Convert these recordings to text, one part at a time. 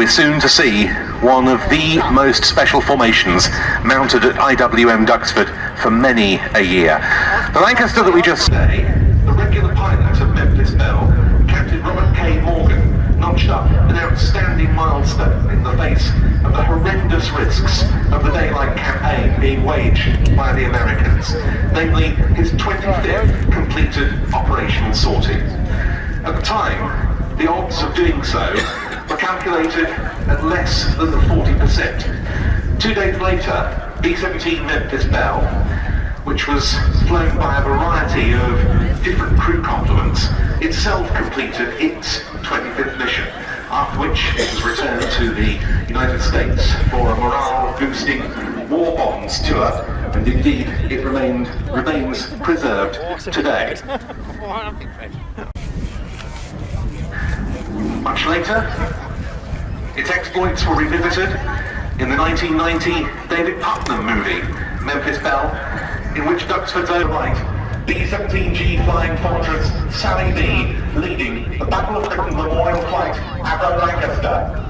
we're soon to see one of the most special formations mounted at IWM Duxford for many a year. The Lancaster that we just say, the regular pilot of Memphis Belle, Captain Robert K. Morgan, notched up an outstanding milestone in the face of the horrendous risks of the daylight campaign being waged by the Americans, namely his 25th completed operational sortie. At the time, the odds of doing so were calculated at less than 40%. 2 days later, B-17 Memphis Belle, which was flown by a variety of different crew complements, itself completed its 25th mission, after which it was returned to the United States for a morale-boosting war bonds tour, and indeed it remains preserved today. Much later, its exploits were revisited in the 1990 David Putnam movie, Memphis Belle, in which Duxford's own right, B-17G Flying Fortress Sally B, leading the Battle of Britain Memorial Flight at Lancaster.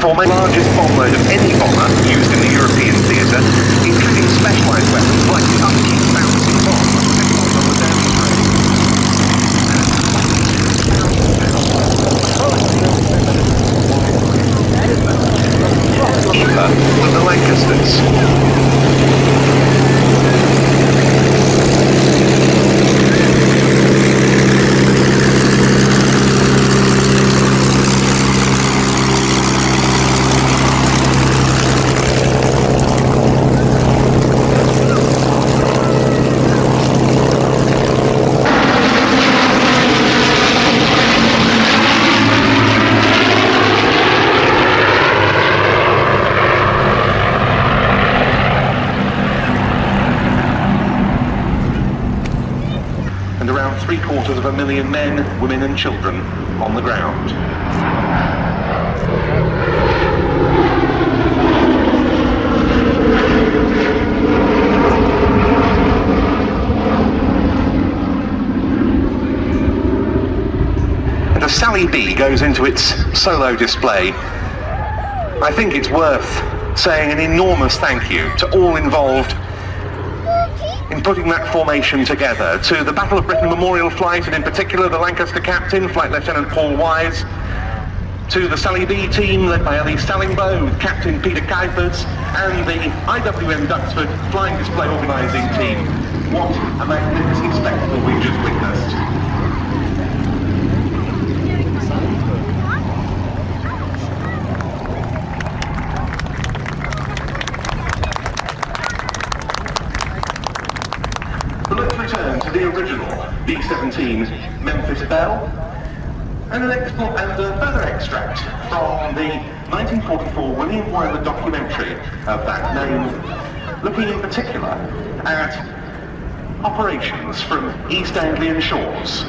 The largest bomb load of any bomber used in the European theatre, including specialised weapons like the upkeep bouncing bomb deployed on the Derby train. With the Lancasters. And around 750,000 men, women and children on the ground. And as Sally B goes into its solo display, I think it's worth saying an enormous thank you to all involved in putting that formation together, to the Battle of Britain Memorial Flight, and in particular the Lancaster captain, Flight Lieutenant Paul Wise, to the Sally B team led by Ellie Sallingbow with Captain Peter Kuipers, and the IWM Duxford Flying Display Organising team. What a magnificent spectacle we've just witnessed. But let's return to the original B-17 Memphis Belle and a further extract from the 1944 William Wyler documentary of that name, looking in particular at operations from East Anglian shores.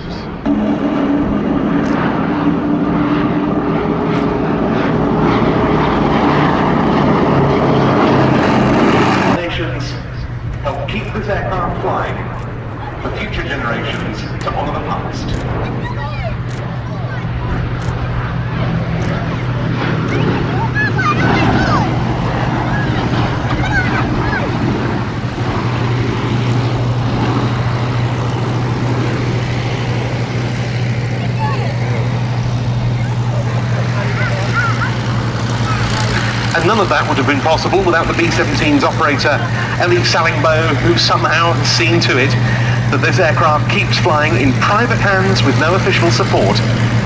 Nations help keep this aircraft flying for future generations to honour the past. And none of that would have been possible without the B-17's operator, Ellie Sallingbow, who somehow has seen to it that this aircraft keeps flying in private hands with no official support,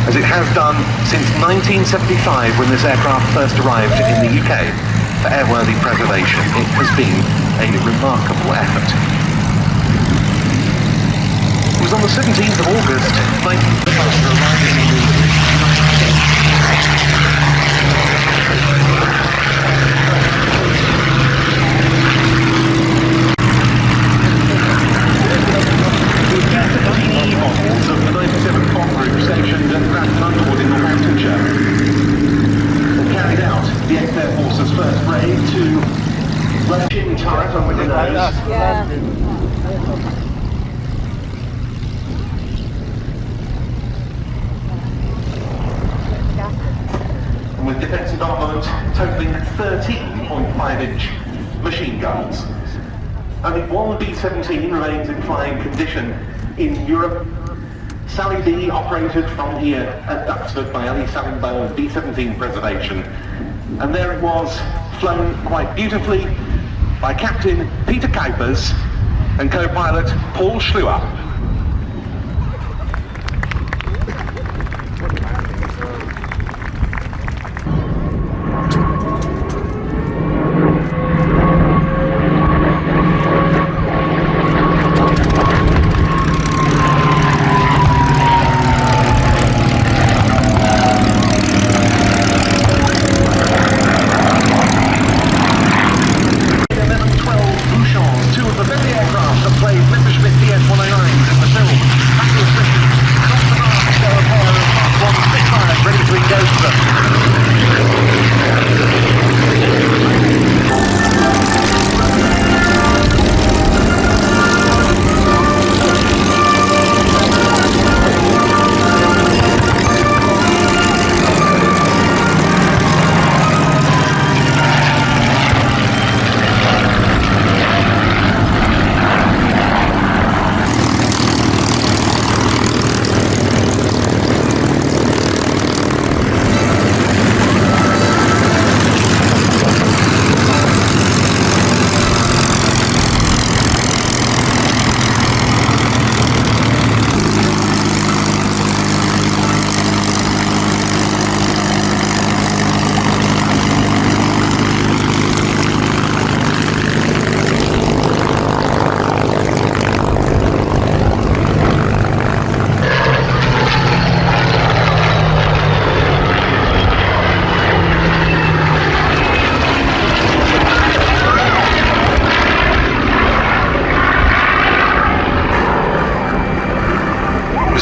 as it has done since 1975 when this aircraft first arrived in the UK. for airworthy preservation. It has been a remarkable effort. It was on the 17th of August, 19... after arriving in the United States. Models of the 97th Bomb Group stationed at Grantham in Northamptonshire carried out the 8th Air Force's first raid to Russian turret on the nose. And with defensive armament totaling 13.5-inch machine guns. Only one B-17 remains in flying condition in Europe. Sally B operated from here at Duxford by Ali Salimbo B-17 preservation. And there it was, flown quite beautifully by Captain Peter Kuipers and co-pilot Paul Schluer.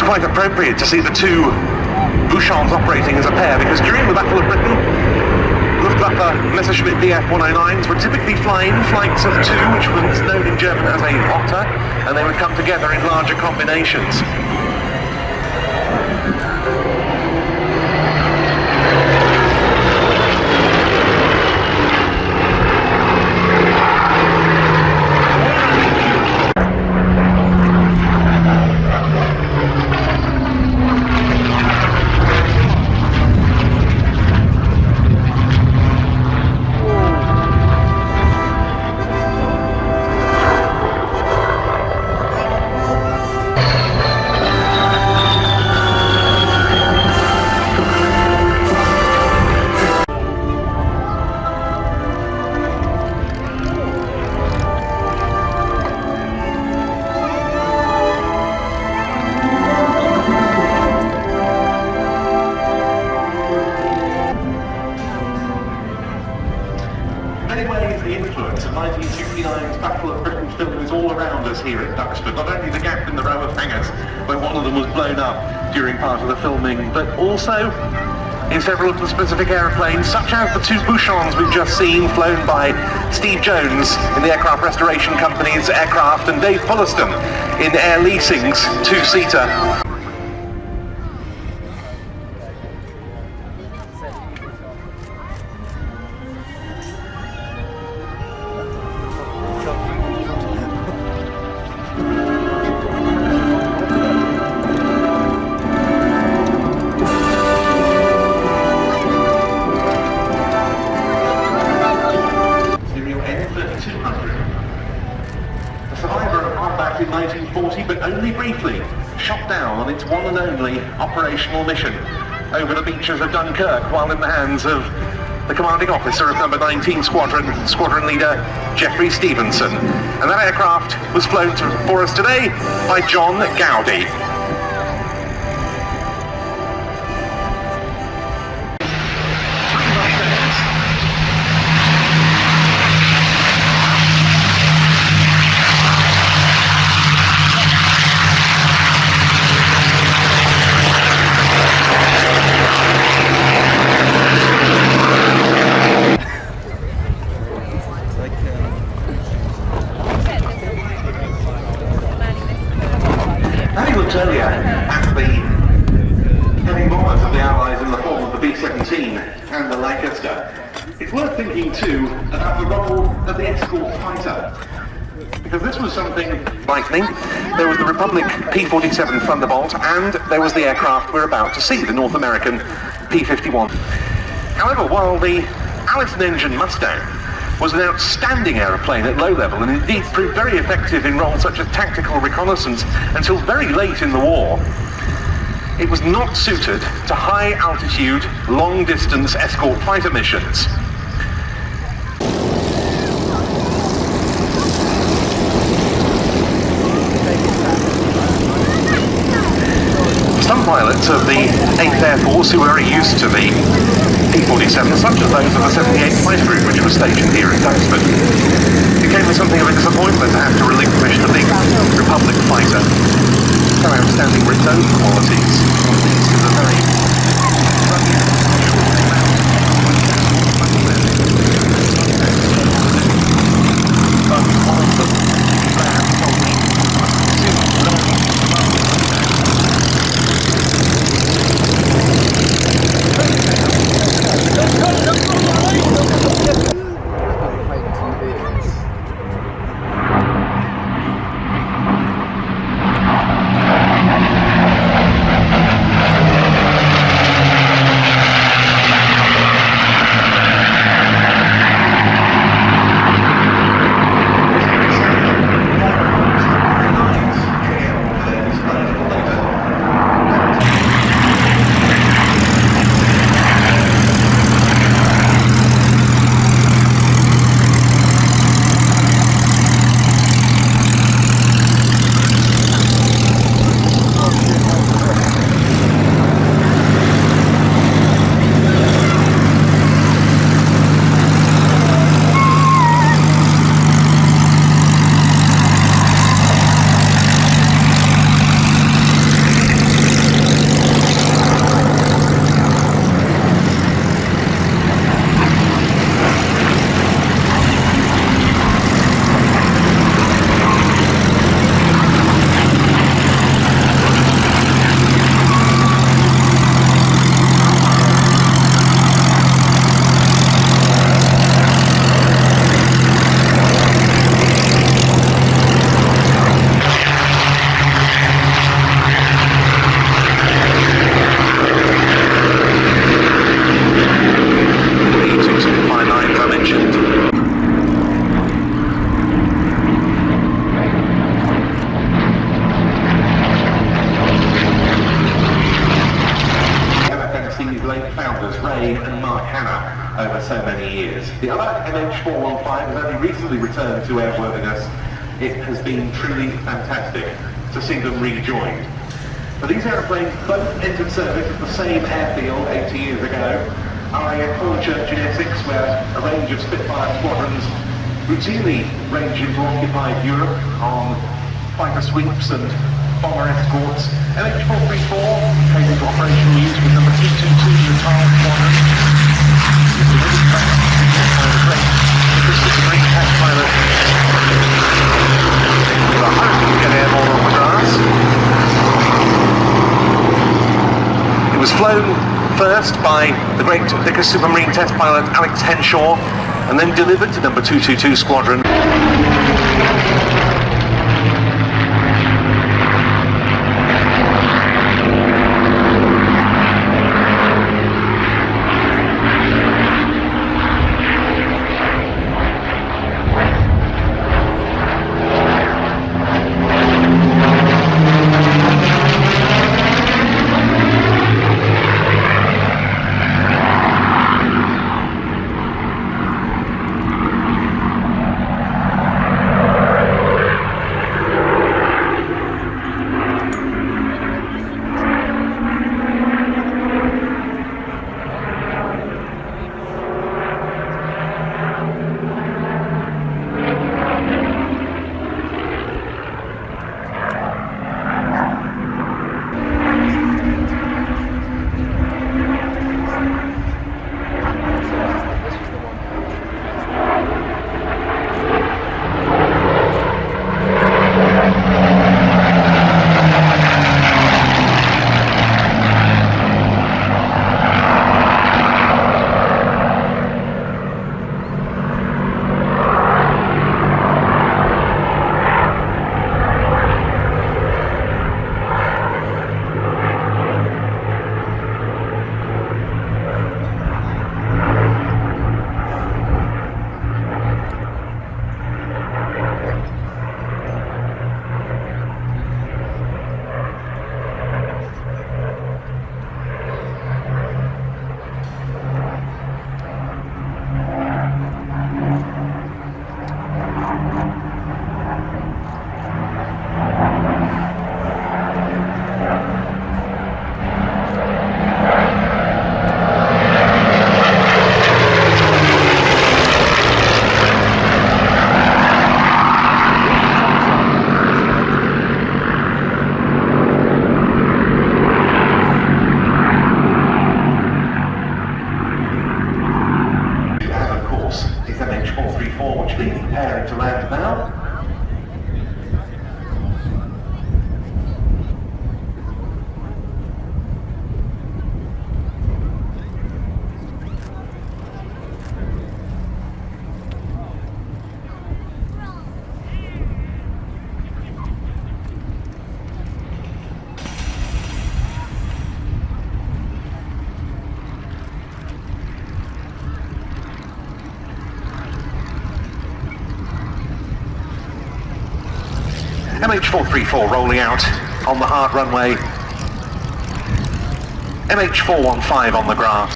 Quite appropriate to see the two Bouchons operating as a pair, because during the Battle of Britain, Luftwaffe Messerschmitt Bf-109s were typically flying flights of two, which was known in German as a Otter, and they would come together in larger combinations. Here at Duxford, not only the gap in the row of hangars where one of them was blown up during part of the filming, but also in several of the specific aeroplanes, such as the two Bouchons we've just seen, flown by Steve Jones in the Aircraft Restoration Company's aircraft and Dave Pulliston in Air Leasing's two-seater. In 1940, but only briefly, shot down on its one and only operational mission over the beaches of Dunkirk while in the hands of the commanding officer of number 19 Squadron, Squadron Leader Jeffrey Stevenson. And that aircraft was flown for us today by John Gowdy. Earlier at the heavy bombers of the Allies in the form of the B-17 and the Lancaster. It's worth thinking too about the role of the escort fighter, because this was something lightning. There was the Republic P-47 Thunderbolt, and there was the aircraft we're about to see, the North American P-51. However, while the Allison-engine Mustang was an outstanding aeroplane at low level and indeed proved very effective in roles such as tactical reconnaissance until very late in the war, it was not suited to high altitude, long distance escort fighter missions. Some pilots of the 8th Air Force who were very used to the P-47, such as those of the 78th Fighter Group, which was stationed here in Duxford, it came with something of a disappointment to have to relinquish the big Republic fighter. So outstanding for its own qualities, not least is a very over so many years. The other MH415 has only recently returned to airworthiness. It has been truly fantastic to see them rejoined. But these aeroplanes both entered service at the same airfield 80 years ago. RAF Hornchurch in Essex, where a range of Spitfire squadrons routinely range into occupied Europe on fighter sweeps and bomber escorts. MH434 came into operational use with number 222 Natal Squadron. Delivered back by the great Duxford Marine test pilot. So hoping to get airborne on the grass. It was flown first by the great Vickers Supermarine test pilot Alex Henshaw, and then delivered to number 222 Squadron. MH434 rolling out on the hard runway. MH415 on the grass.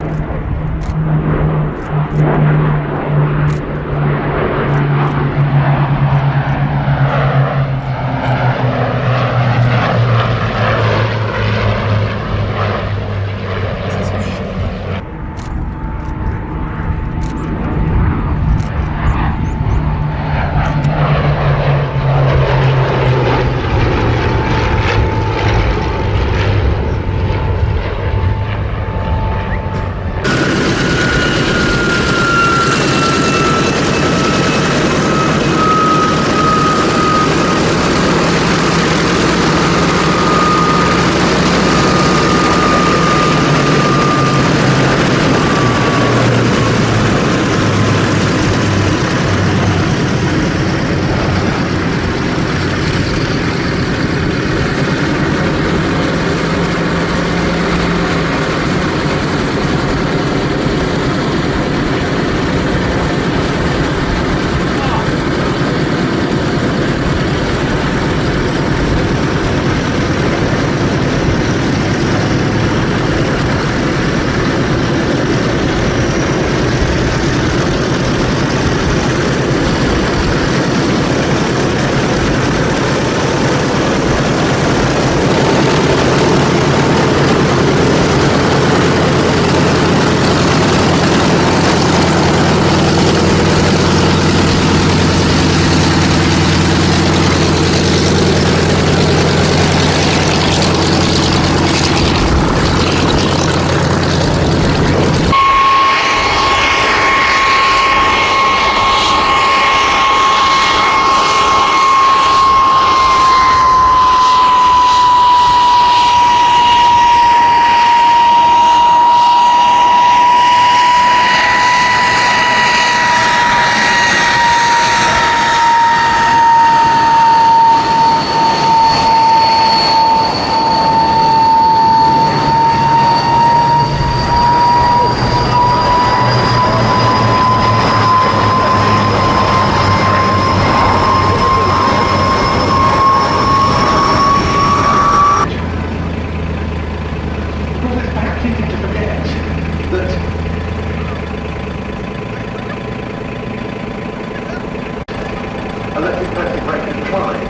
Electric pressing brake and climb.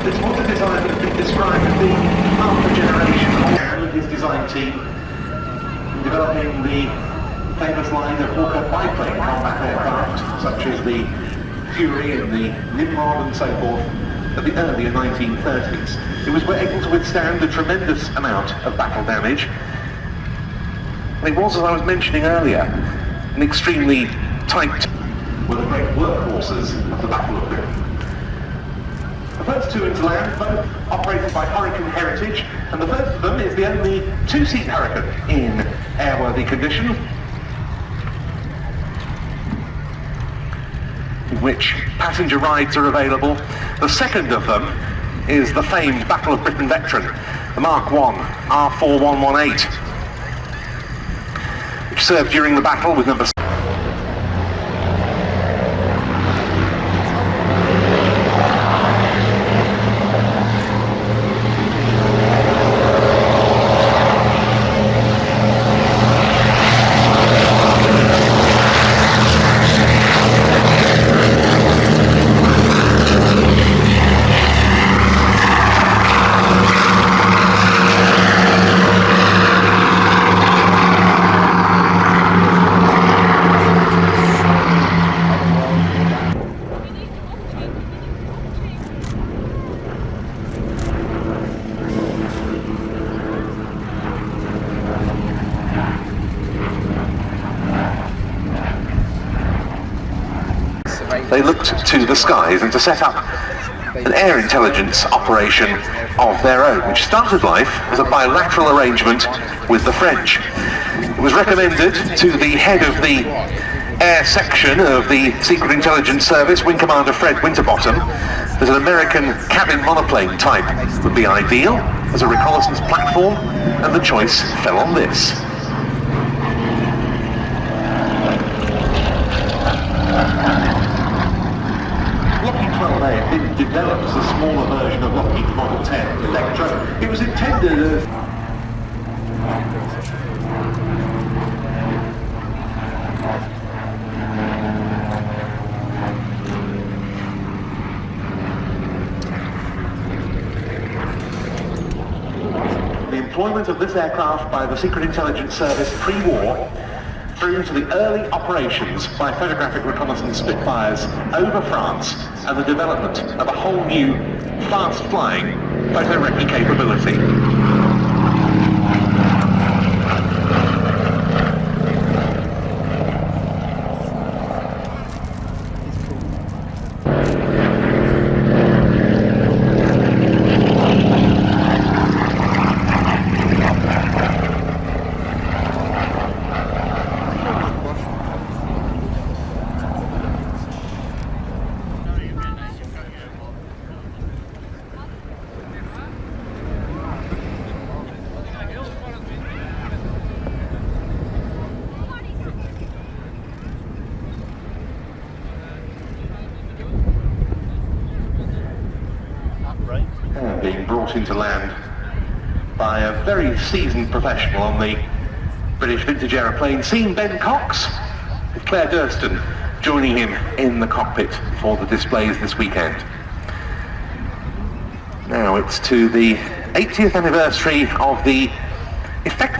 This was a design that has been described as being half a generation old with his design team in developing the famous line of Hawker biplane combat aircraft, such as the Fury and the Nimrod and so forth, of the earlier 1930s. It was able to withstand a tremendous amount of battle damage. And it was, as I was mentioning earlier, an extremely tight were the great workhorses of the Battle of Britain. The first two into land, both operated by Hurricane Heritage, and the first of them is the only two-seat Hurricane in airworthy condition, in which passenger rides are available. The second of them is the famed Battle of Britain veteran, the Mark I R4118, which served during the battle with number they looked to the skies and to set up an air intelligence operation of their own, which started life as a bilateral arrangement with the French. It was recommended to the head of the air section of the Secret Intelligence Service, Wing Commander Fred Winterbottom, that an American cabin monoplane type would be ideal as a reconnaissance platform, and the choice fell on this. Block 12A didn't developed as a smaller version of Lockheed's Model 10 Electro. It was intended as the employment of this aircraft by the Secret Intelligence Service pre-war through to the early operations by photographic reconnaissance Spitfires over France and the development of a whole new fast-flying photo-recce capability. Being brought into land by a very seasoned professional on the British vintage aeroplane, seeing Ben Cox, with Claire Durston joining him in the cockpit for the displays this weekend. Now it's to the 80th anniversary of the effect.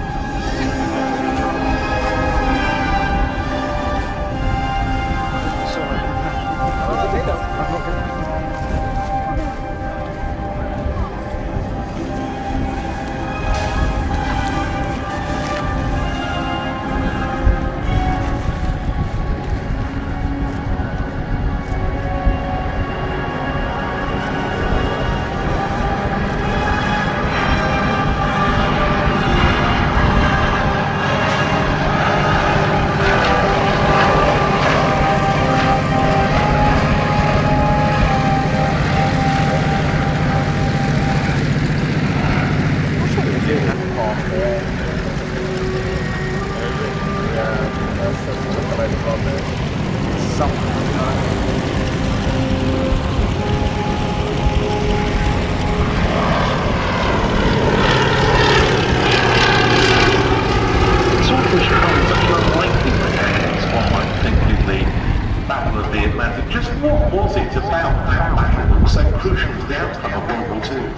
Just what was it about that battle that was so crucial to the outcome of World War II?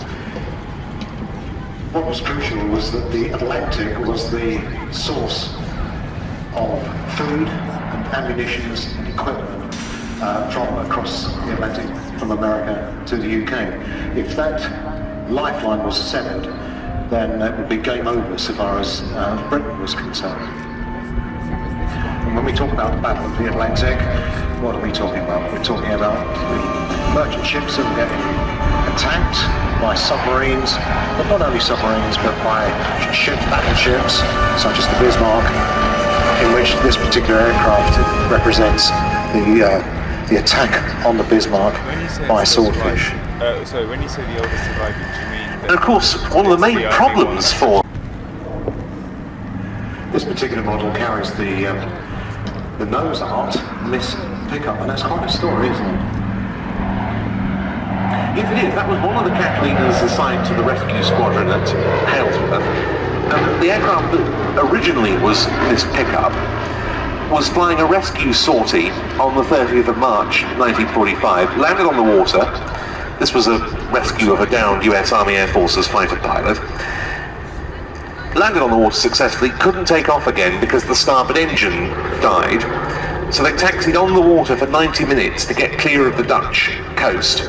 What was crucial was that the Atlantic was the source of food and ammunition and equipment from across the Atlantic, from America to the UK. If that lifeline was severed, then it would be game over so far as Britain was concerned. And when we talk about the Battle of the Atlantic, what are we talking about? We're talking about the merchant ships that were getting attacked by submarines, but not only submarines, but by battleships, such as the Bismarck, in which this particular aircraft represents the attack on the Bismarck by swordfish. So when you say the oldest surviving, do you mean that... And of course, one of the main problems for this particular model carries the nose art miss pickup, and that's quite a story, isn't it? Yes, it is. That was one of the Catalinas assigned to the rescue squadron at Halesworth. And the aircraft that originally was this pickup was flying a rescue sortie on the 30th of March 1945, landed on the water. This was a rescue of a downed US Army Air Forces fighter pilot. Landed on the water successfully, couldn't take off again because the starboard engine died. So they taxied on the water for 90 minutes to get clear of the Dutch coast.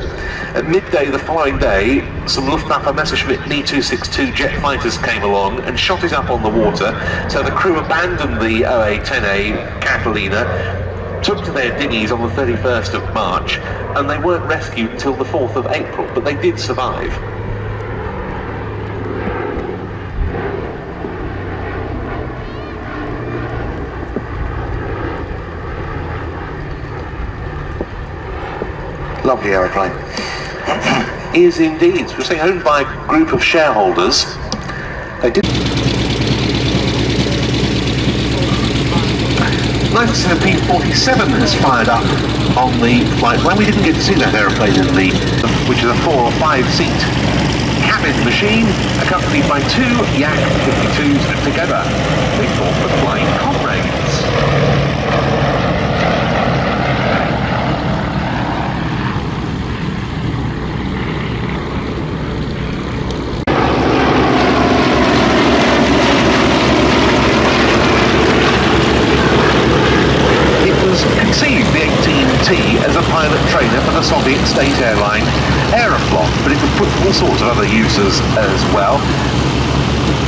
At midday the following day, some Luftwaffe Messerschmitt Me-262 jet fighters came along and shot it up on the water, so the crew abandoned the OA-10A Catalina, took to their dinghies on the 31st of March, and they weren't rescued until the 4th of April, but they did survive. Lovely aeroplane. Is indeed. We're saying owned by a group of shareholders. They did. Nice P-47 has fired up on the flight plan. We didn't get to see that aeroplane in the, which is a 4 or 5 seat cabin machine, accompanied by 2 Yak 52s, and together they form the Flying Comrades. Conceived, the 18T, as a pilot trainer for the Soviet state airline Aeroflot, but it was put to all sorts of other uses as well.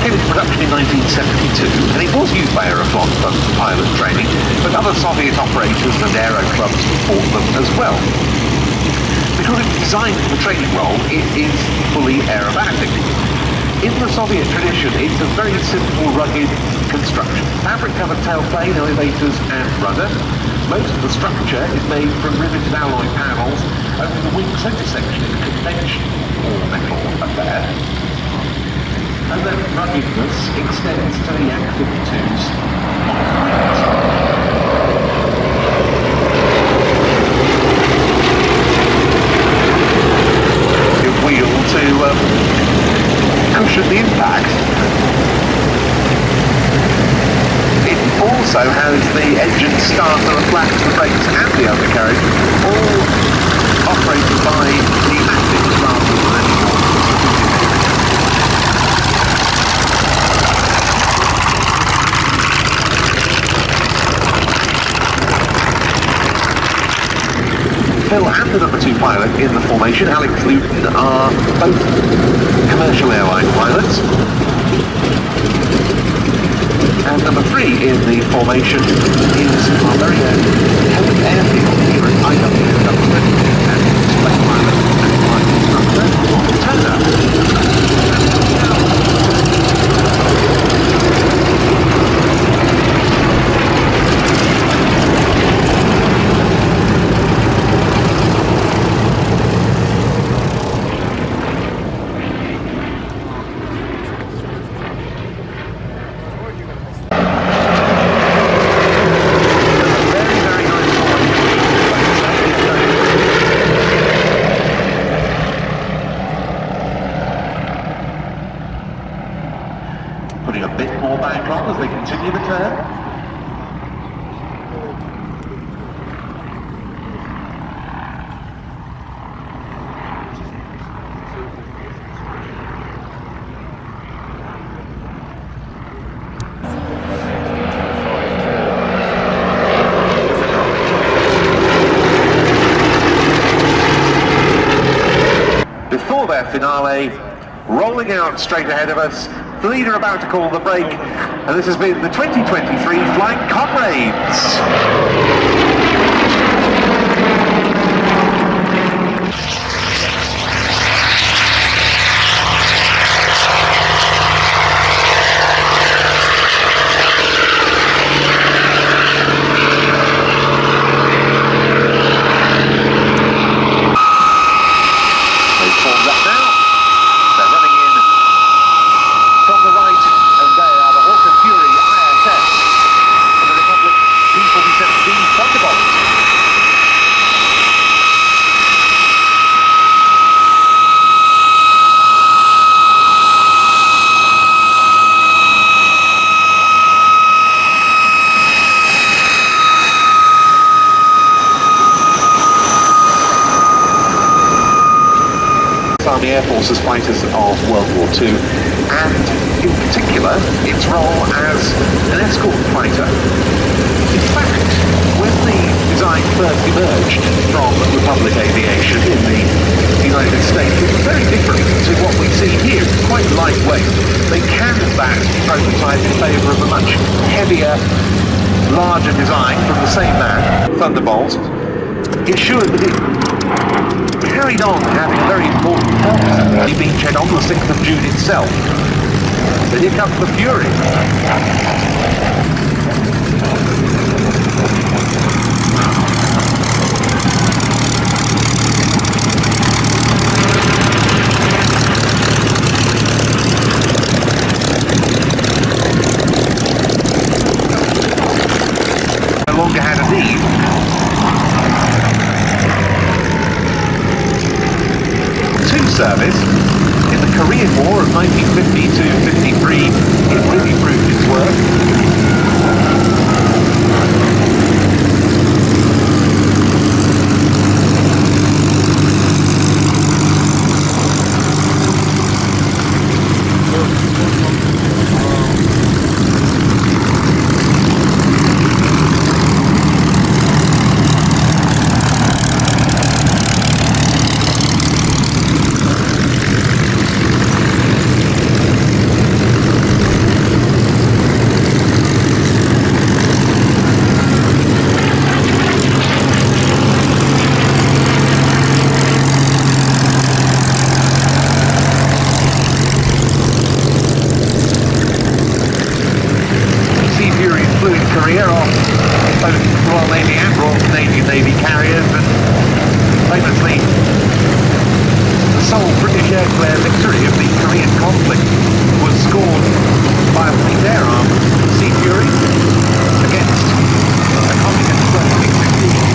Came into production in 1972, and it was used by Aeroflot for pilot training, but other Soviet operators and aero clubs bought them as well. Because it was designed for the training role, it is fully aerobatic. In the Soviet tradition, it's a very simple, rugged construction. Fabric-covered tailplane, elevators and rudder. Most of the structure is made from riveted alloy panels. Only the wing centre section is a conventional metal affair. And then ruggedness extends to the Yak 52's wings. Wheel to cushion the impact. It also has the engine starter, the flaps, the brakes and the undercarriage, all operated by pneumatics rather than any more. Phil and the number 2 pilot in the formation, Alex Luton, are both commercial airline pilots. And number 3 in the formation is our very own Helen Airfield here at IWM Duxford, and flight pilot and flight instructor, Mark Turner. Putting a bit more bank on as they continue the turn. Before their finale, rolling out straight ahead of us, the leader about to call the break, and this has been the 2023 Flying Comrades. Army Air Force's fighters of World War II, and in particular its role as an escort fighter. In fact, when the design first emerged from Republic Aviation in the United States, it was very different to what we see here. It's quite lightweight. They canned that prototype in favour of a much heavier, larger design from the same man, Thunderbolt. Ensured that it carried on having a very important purpose, being shed on the 6th of June itself. But here comes the Fury. from 1950 to 53, it really proved its worth. Career off both Royal Navy and Royal Canadian Navy carriers, and famously the sole British aircraft victory of the Korean conflict was scored by a fleet air arm, Sea Fury, against a communist F-16.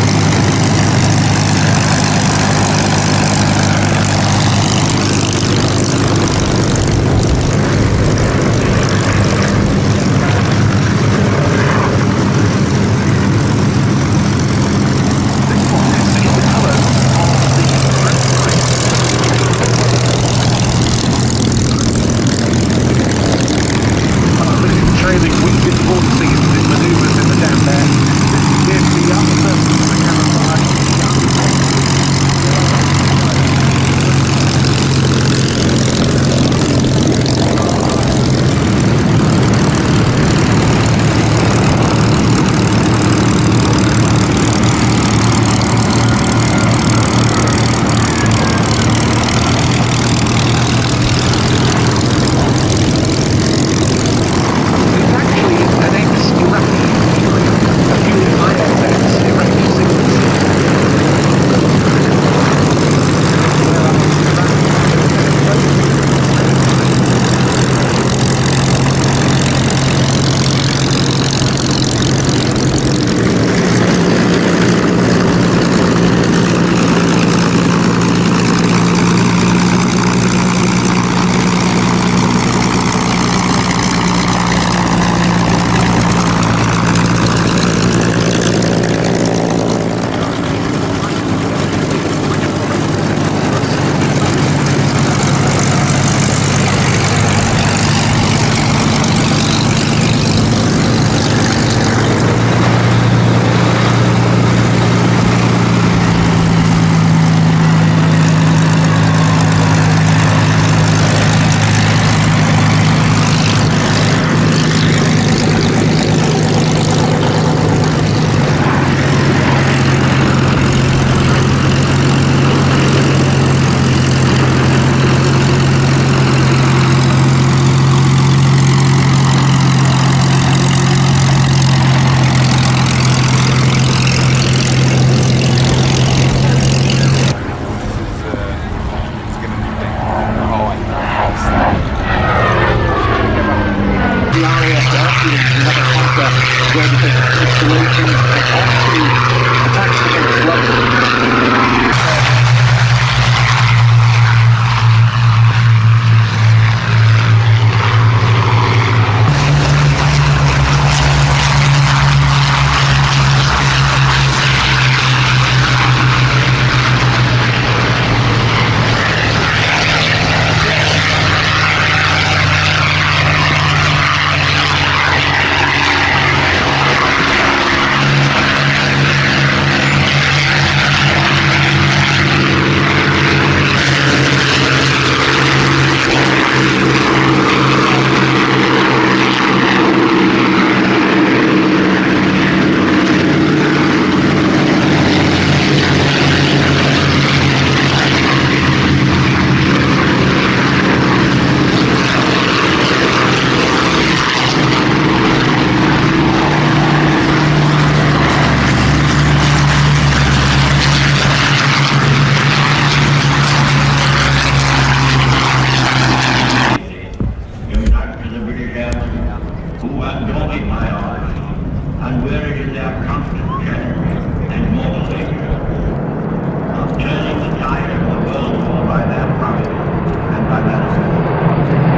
turning the tide of the world war by their prowess and by their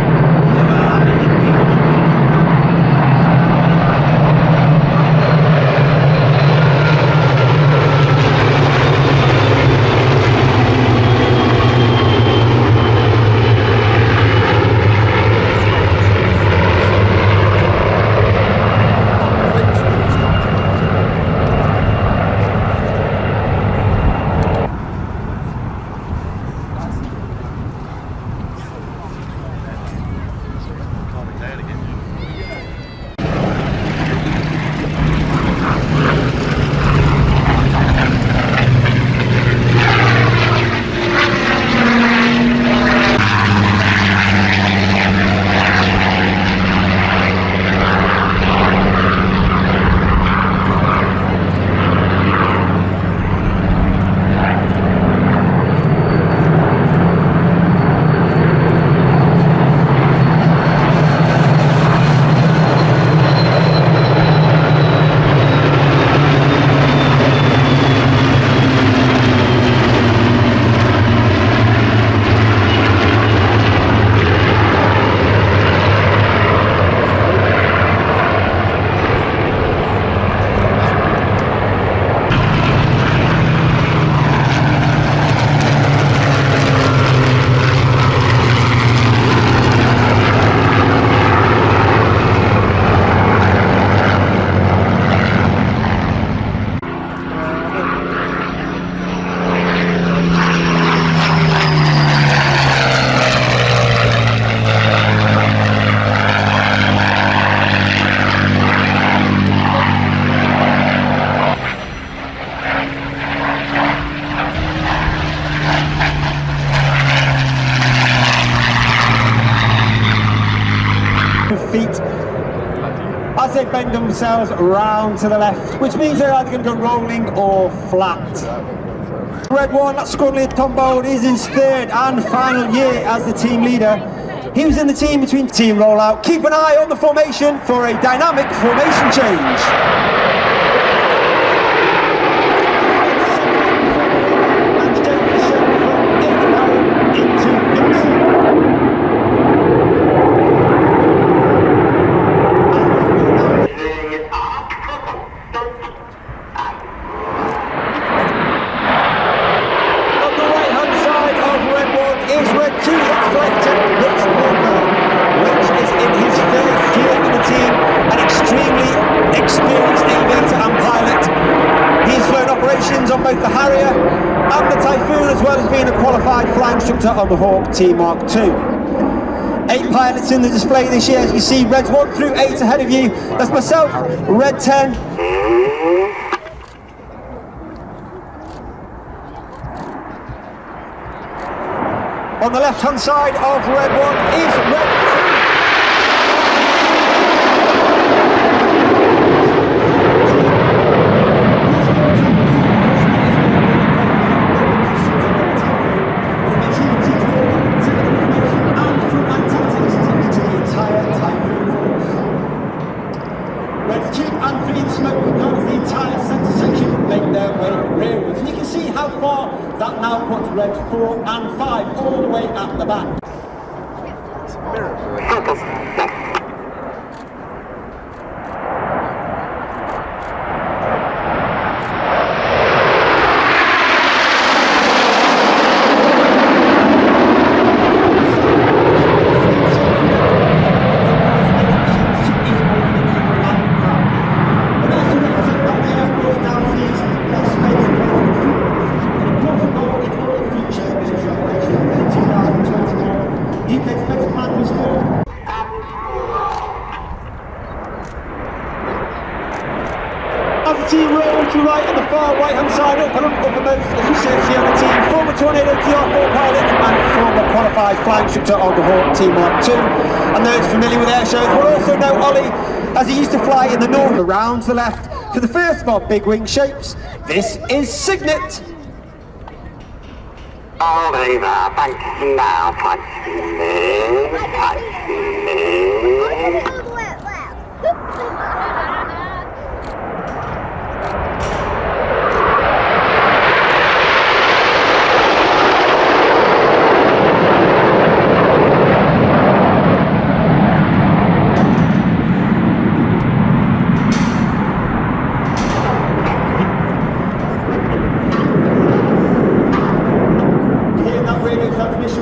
feet as they bend themselves round to the left, which means they're either going to go rolling or flat. Red 1, that's squad leader Tom Bold, is in his third and final year as the team leader. He was in the team between team rollout. Keep an eye on the formation for a dynamic formation change. On both the Harrier and the Typhoon, as well as being a qualified flying instructor on the Hawk T Mark II. 8 pilots in the display this year, as you can see, Reds 1 through 8 ahead of you. That's myself, Red 10. On the left hand side of Red 1 is Red 2. That now puts Red 4 and 5 all the way at the back. It's a miracle. As the team rolls to right on the far right hand side, uppermost, as you see on the team, former Tornado TR4 pilot and former qualified flying instructor on the Hawk T Mark II. And those familiar with air shows will also know Ollie, as he used to fly in the north. Around to the left for the first of our big wing shapes, this is Signet. Oliver, thanks now,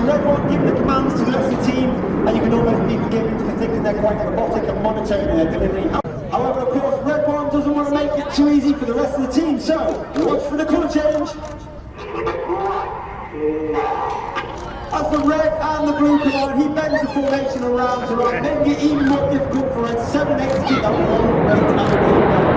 Red 1 giving the commands to the rest of the team, and you can almost be forgiven for thinking they're quite robotic and monotone in their delivery. However, of course, Red 1 doesn't want to make it too easy for the rest of the team, so watch for the colour change. As the red and the blue come on, he bends the formation around to right, making it even more difficult for Red 7 8 to keep that long rate and the wheel down.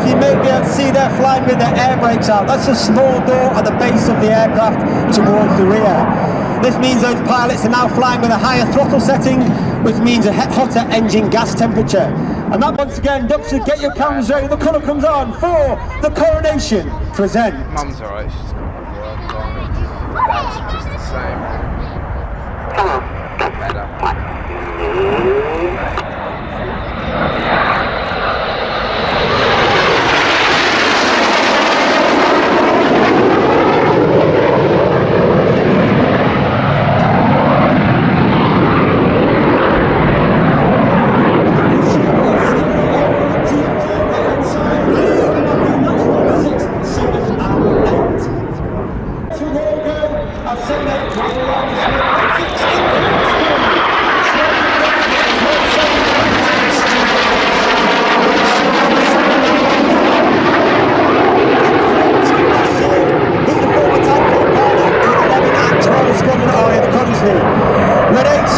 You may be able to see they're flying with their air brakes out. That's a small door at the base of the aircraft towards the rear. This means those pilots are now flying with a higher throttle setting, which means a hotter engine gas temperature. And that, once again, Duxford, get your cameras ready. The colour comes on for the Coronation present. Mum's alright, she's got a work on. That's just the same. Better.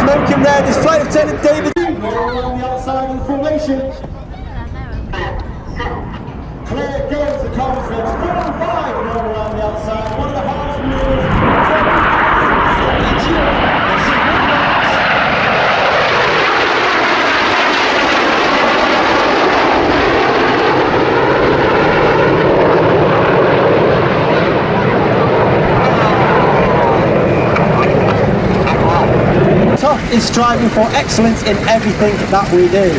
smoking red is Flight Lieutenant David. We're on the outside of the formation. Clear goes the conference. 4 and 5 all around the outside. One of the hardest maneuvers. Is striving for excellence in everything that we do.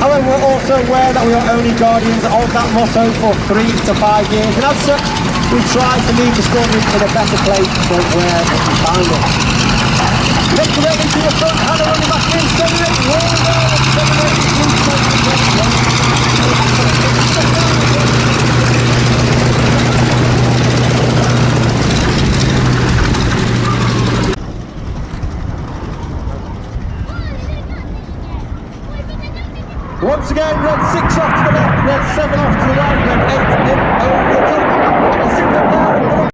However, we're also aware that we are only guardians of that motto for 3 to 5 years, and as such, we try to leave the squadron in a better place than where we found it. Make the way into your front, hand on the back in, 7-8, roll down, 7-8, once again, red 6 off to the left, red 7 off to the right, red 8 in over the top.